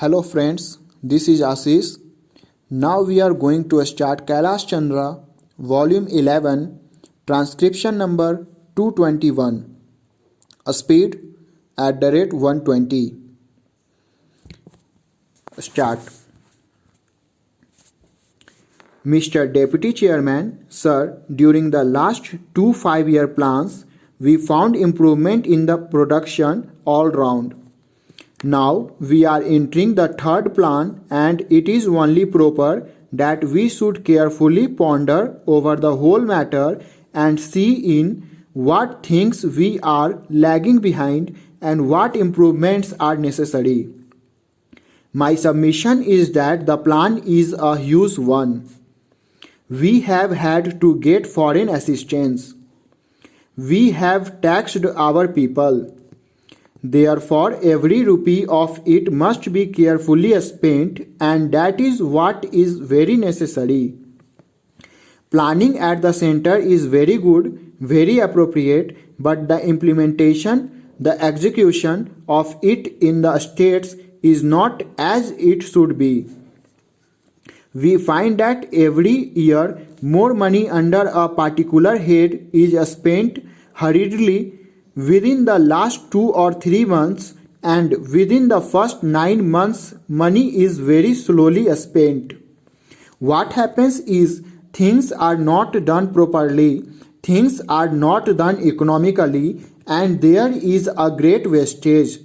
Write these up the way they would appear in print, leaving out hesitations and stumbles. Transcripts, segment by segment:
Hello friends, this is Ashish. Now we are going to start Kailash Chandra, Volume 11, Transcription number 221. Speed @120. Start. Mr. Deputy Chairman, Sir, during the last two 5-year plans, we found improvement in the production all round. Now we are entering the third plan, and it is only proper that we should carefully ponder over the whole matter and see in what things we are lagging behind and what improvements are necessary. My submission is that the plan is a huge one. We have had to get foreign assistance. We have taxed our people. Therefore, every rupee of it must be carefully spent, and that is what is very necessary. Planning at the center is very good, very appropriate, but the implementation, the execution of it in the states is not as it should be. We find that every year more money under a particular head is spent hurriedly within the last 2 or 3 months, and within the first 9 months money is very slowly spent. What happens is things are not done properly, things are not done economically, and there is a great wastage.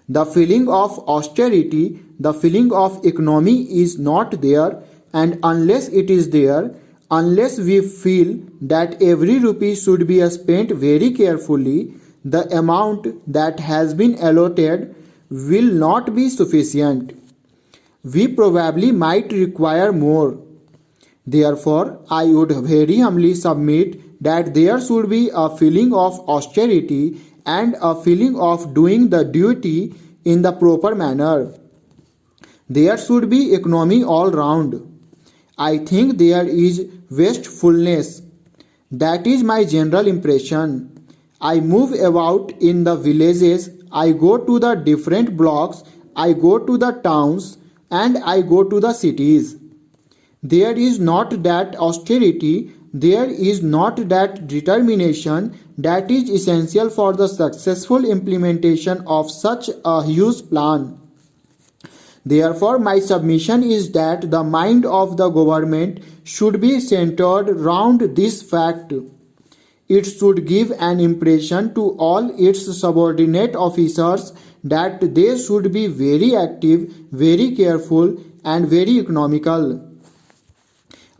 The feeling of austerity, the feeling of economy is not there, and unless it is there, unless we feel that every rupee should be spent very carefully, the amount that has been allotted will not be sufficient. We probably might require more. Therefore, I would very humbly submit that there should be a feeling of austerity and a feeling of doing the duty in the proper manner. There should be economy all round. I think there is wastefulness. That is my general impression. I move about in the villages, I go to the different blocks, I go to the towns, and I go to the cities. There is not that austerity, there is not that determination that is essential for the successful implementation of such a huge plan. Therefore, my submission is that the mind of the government should be centered round this fact. It should give an impression to all its subordinate officers that they should be very active, very careful, and very economical.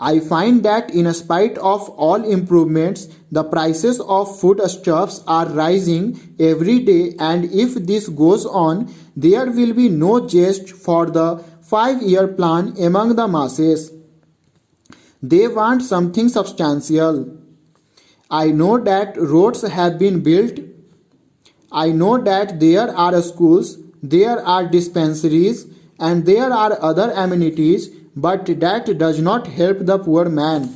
I find that in spite of all improvements, the prices of foodstuffs are rising every day, and if this goes on, there will be no zest for the 5-year plan among the masses. They want something substantial. I know that roads have been built. I know that there are schools, there are dispensaries, and there are other amenities, but that does not help the poor man.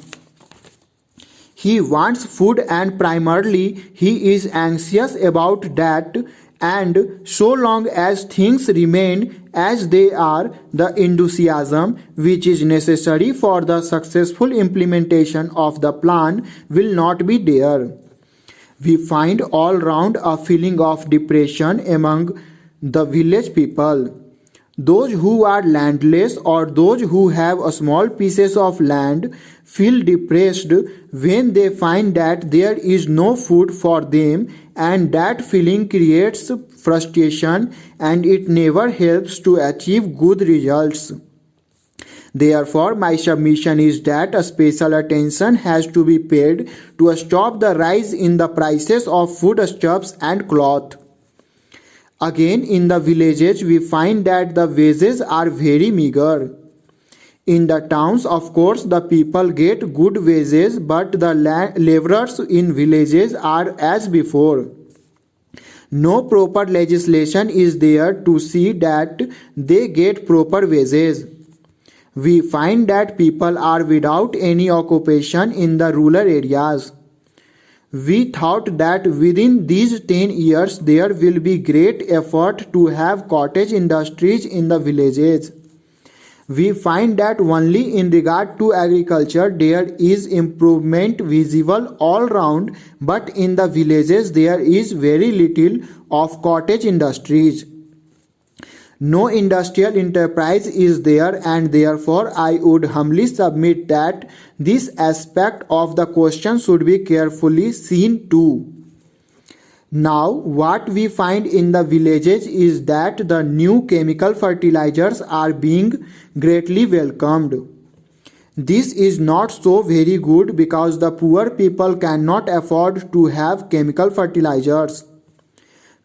He wants food, and primarily he is anxious about that, and so long as things remain as they are, the enthusiasm which is necessary for the successful implementation of the plan will not be there. We find all round a feeling of depression among the village people. Those who are landless or those who have a small pieces of land feel depressed when they find that there is no food for them, and that feeling creates frustration and it never helps to achieve good results. Therefore, my submission is that a special attention has to be paid to stop the rise in the prices of foodstuffs and cloth. Again, in the villages, we find that the wages are very meager. In the towns, of course, the people get good wages, but the laborers in villages are as before. No proper legislation is there to see that they get proper wages. We find that people are without any occupation in the rural areas. We thought that within these 10 years there will be great effort to have cottage industries in the villages. We find that only in regard to agriculture there is improvement visible all round, but in the villages there is very little of cottage industries. No industrial enterprise is there, and therefore I would humbly submit that this aspect of the question should be carefully seen too. Now, what we find in the villages is that the new chemical fertilizers are being greatly welcomed. This is not so very good because the poor people cannot afford to have chemical fertilizers.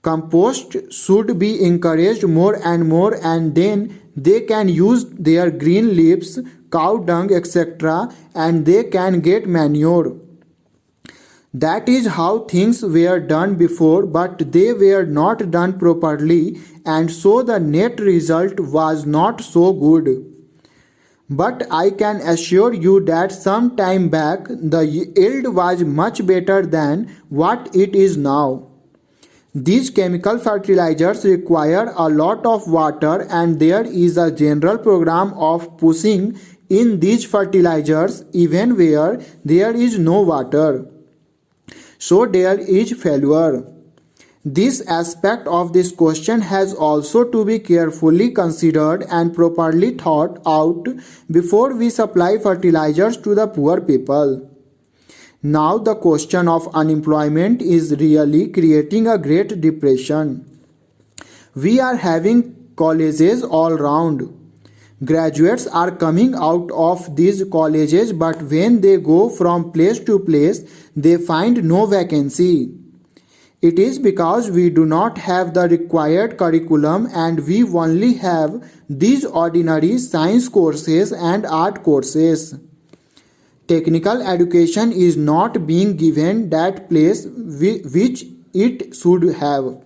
Compost should be encouraged more and more, and then they can use their green leaves, cow dung, etc., and they can get manure. That is how things were done before, but they were not done properly, and so the net result was not so good. But I can assure you that some time back the yield was much better than what it is now. These chemical fertilizers require a lot of water, and there is a general program of pushing in these fertilizers even where there is no water. So there is failure. This aspect of this question has also to be carefully considered and properly thought out before we supply fertilizers to the poor people. Now the question of unemployment is really creating a great depression. We are having colleges all round. Graduates are coming out of these colleges, but when they go from place to place, they find no vacancy. It is because we do not have the required curriculum, and we only have these ordinary science courses and art courses. Technical education is not being given that place which it should have.